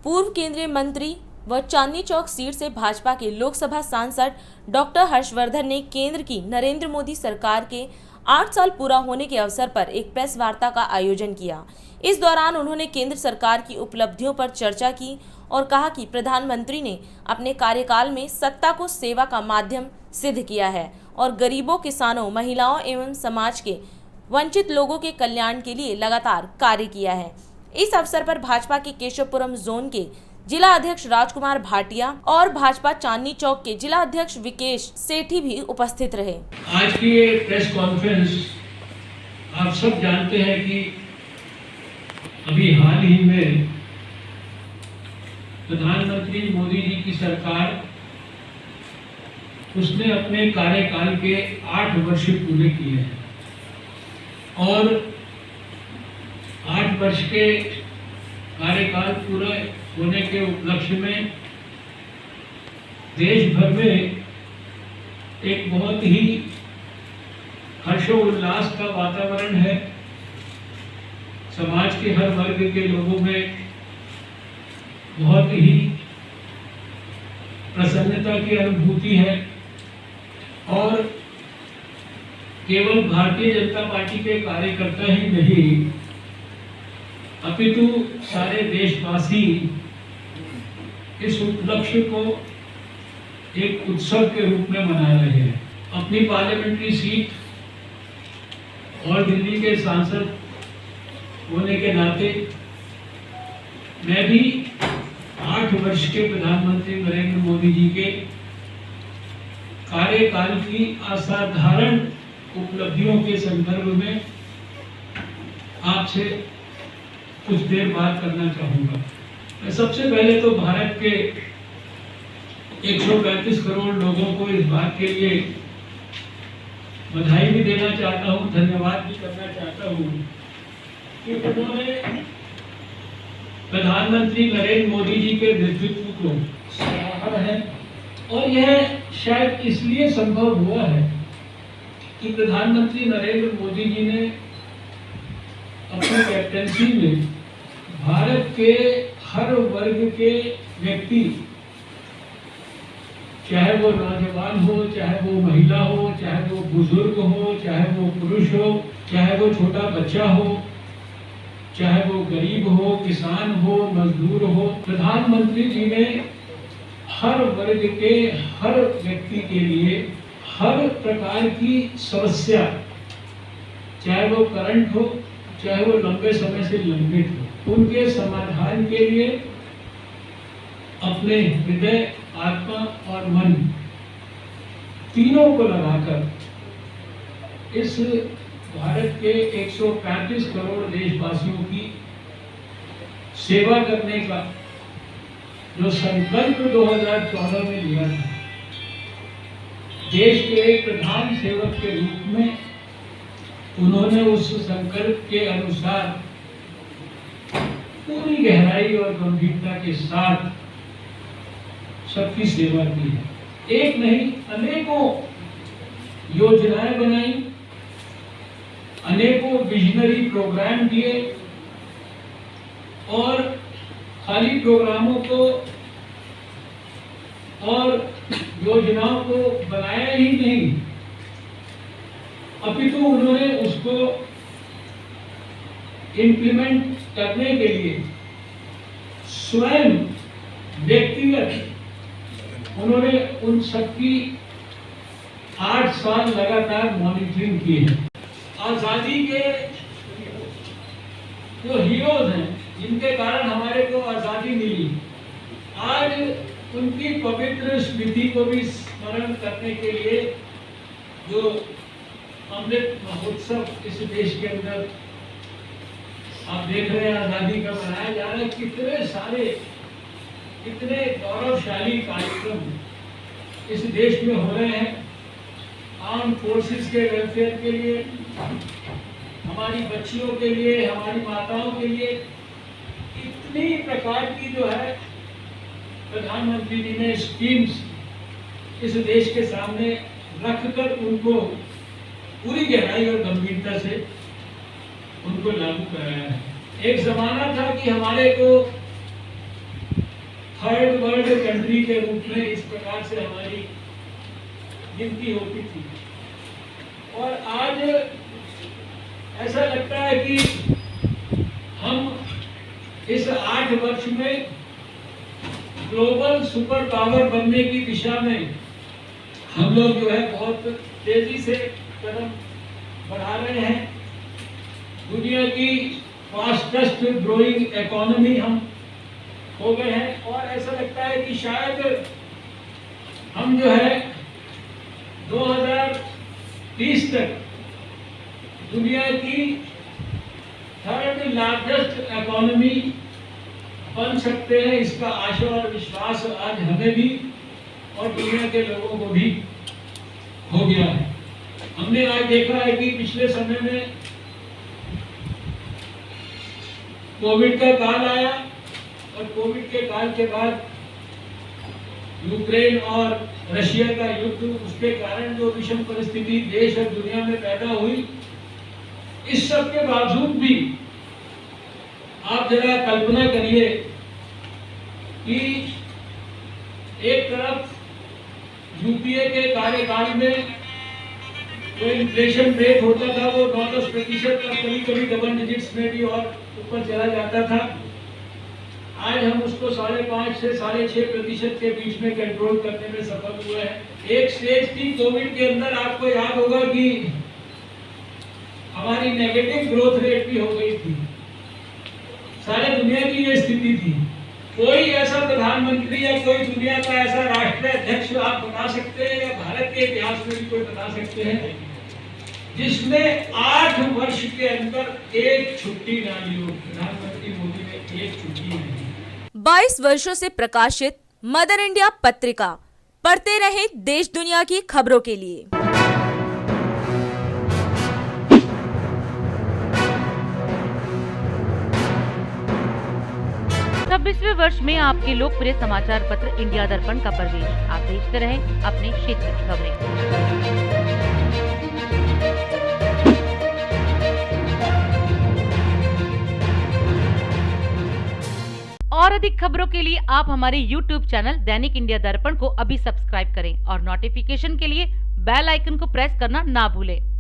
पूर्व केंद्रीय मंत्री व चांदनी चौक सीट से भाजपा के लोकसभा सांसद डॉक्टर हर्षवर्धन ने केंद्र की नरेंद्र मोदी सरकार के 8 साल पूरा होने के अवसर पर एक प्रेस वार्ता का आयोजन किया। इस दौरान उन्होंने केंद्र सरकार की उपलब्धियों पर चर्चा की और कहा कि प्रधानमंत्री ने अपने कार्यकाल में सत्ता को सेवा का माध्यम सिद्ध किया है और गरीबों, किसानों, महिलाओं एवं समाज के वंचित लोगों के कल्याण के लिए लगातार कार्य किया है। इस अवसर पर भाजपा के केशवपुरम जोन के जिला अध्यक्ष राजकुमार भाटिया और भाजपा चांदनी चौक के जिला अध्यक्ष विकेश सेठी भी उपस्थित रहे। आज की ये प्रेस कॉन्फ्रेंस आप सब जानते हैं कि अभी हाल ही में प्रधानमंत्री मोदी जी की सरकार उसने अपने कार्यकाल के 8 वर्ष पूरे किए हैं और 8 वर्ष के कार्यकाल पूरा होने के उपलक्ष्य में देश भर में एक बहुत ही हर्षोल्लास का वातावरण है। समाज के हर वर्ग के लोगों में बहुत ही प्रसन्नता की अनुभूति है और केवल भारतीय जनता पार्टी के कार्यकर्ता ही नहीं अपितु सारे देशवासी इस उपलक्ष्य को एक उत्सव के रूप में मना रहे हैं। अपनी पार्लियामेंट्री सीट और दिल्ली के सांसद होने के नाते मैं भी 8 वर्ष के प्रधानमंत्री नरेंद्र मोदी जी के कार्यकाल की असाधारण उपलब्धियों के संदर्भ में आपसे कुछ देर बात करना चाहूंगा। मैं सबसे पहले तो भारत के 135 करोड़ लोगों को इस बात के लिए बधाई भी देना चाहता हूं, धन्यवाद भी करना चाहता हूं कि उन्होंने प्रधानमंत्री नरेंद्र मोदी जी के नेतृत्व को सराहा है और यह शायद इसलिए संभव हुआ है कि प्रधानमंत्री नरेंद्र मोदी जी ने अपनी कैप्टेंसी में भारत के हर वर्ग के व्यक्ति, चाहे वो नौजवान हो, चाहे वो महिला हो, चाहे वो बुजुर्ग हो, चाहे वो पुरुष हो, चाहे वो छोटा बच्चा हो, चाहे वो गरीब हो, किसान हो, मजदूर हो, प्रधानमंत्री जी ने हर वर्ग के हर व्यक्ति के लिए हर प्रकार की समस्या, चाहे वो करंट हो, चाहे वो लंबे समय से लंबित हो, उनके समाधान के लिए अपने हृदय, आत्मा और मन तीनों को लगाकर इस भारत के 135 करोड़ देशवासियों की सेवा करने का जो संकल्प 2014 में लिया था, देश के एक प्रधान सेवक के रूप में उन्होंने उस संकल्प के अनुसार पूरी गहराई और गंभीरता के साथ सबकी सेवा की है। एक नहीं अनेकों योजनाएं बनाई, अनेकों विजनरी प्रोग्राम दिए और खाली प्रोग्रामों को और योजनाओं को बनाया ही नहीं अपितु उन्होंने उसको इम्प्लीमेंट करने के लिए स्वयं व्यक्तिगत उन्होंने उन सबकी 8 साल लगातार मॉनिटरिंग की है। आजादी के जो हीरोज हैं, जिनके कारण हमारे को आजादी मिली, आज उनकी पवित्र स्मृति को भी स्मरण करने के लिए जो अमृत महोत्सव इस देश के अंदर आप देख रहे हैं आजादी का मनाया जा रहा है। कितने सारे, कितने गौरवशाली कार्यक्रम इस देश में हो रहे हैं। आर्म फोर्सेस के वेलफेयर के लिए, हमारी बच्चियों के लिए, हमारी माताओं के लिए इतनी प्रकार की जो है प्रधानमंत्री जी ने स्कीम्स इस देश के सामने रखकर उनको पूरी गहराई और गंभीरता से उनको लागू कराया है। एक जमाना था कि हमारे को थर्ड वर्ल्ड कंट्री के रूप में इस प्रकार से हमारी गिनती होती थी। और आज ऐसा लगता है कि हम इस 8 वर्ष में ग्लोबल सुपर पावर बनने की दिशा में हम लोग जो है बहुत तेजी से कदम बढ़ा रहे हैं। दुनिया की फास्टेस्ट ग्रोइंग इकोनॉमी हम हो गए हैं और ऐसा लगता है कि शायद हम जो है 2030 तक दुनिया की थर्ड लार्जेस्ट इकोनॉमी बन सकते हैं। इसका आशा और विश्वास आज हमें भी और दुनिया के लोगों को भी हो गया है। हमने आज देखा है कि पिछले समय में कोविड का काल आया और कोविड के काल के बाद यूक्रेन और रशिया का युद्ध, उसके कारण जो विषम परिस्थिति देश और दुनिया में पैदा हुई, इस सब के बावजूद भी आप जरा कल्पना करिए कि एक तरफ यूपीए के कार्यकाल में जो इन्फ्लेशन रेट होता था वो 9-10% का, कभी कभी डबल डिजिट्स में भी और ऊपर चला जाता था। आज हम उसको 5.5 से 6.5% के बीच में कंट्रोल करने में सफल हुए हैं। एक स्टेज थी कोविड के अंदर, आपको याद होगा कि हमारी नेगेटिव ग्रोथ रेट भी हो गई थी। सारे दुनिया की ये स्थिति थी। कोई ऐसा प्रधानमंत्री या कोई दुनिया का ऐसा राष्ट्राध्यक्ष आप बता सकते हैं या भारत के इतिहास में भी कोई बता सकते हैं जिसने 8 वर्ष के अंदर एक छुट्टी ना ली हो? प्रधानमंत्री मोदी ने एक छुट्टी नहीं ली। 22 वर्षों से प्रकाशित मदर इंडिया पत्रिका पढ़ते रहे देश दुनिया की खबरों के लिए। 26वें वर्ष में आपके लोकप्रिय समाचार पत्र इंडिया दर्पण का प्रवेश। आप देखते रहें अपने क्षेत्र की खबरें। और अधिक खबरों के लिए आप हमारे YouTube चैनल दैनिक इंडिया दर्पण को अभी सब्सक्राइब करें और नोटिफिकेशन के लिए बेल आइकन को प्रेस करना ना भूलें।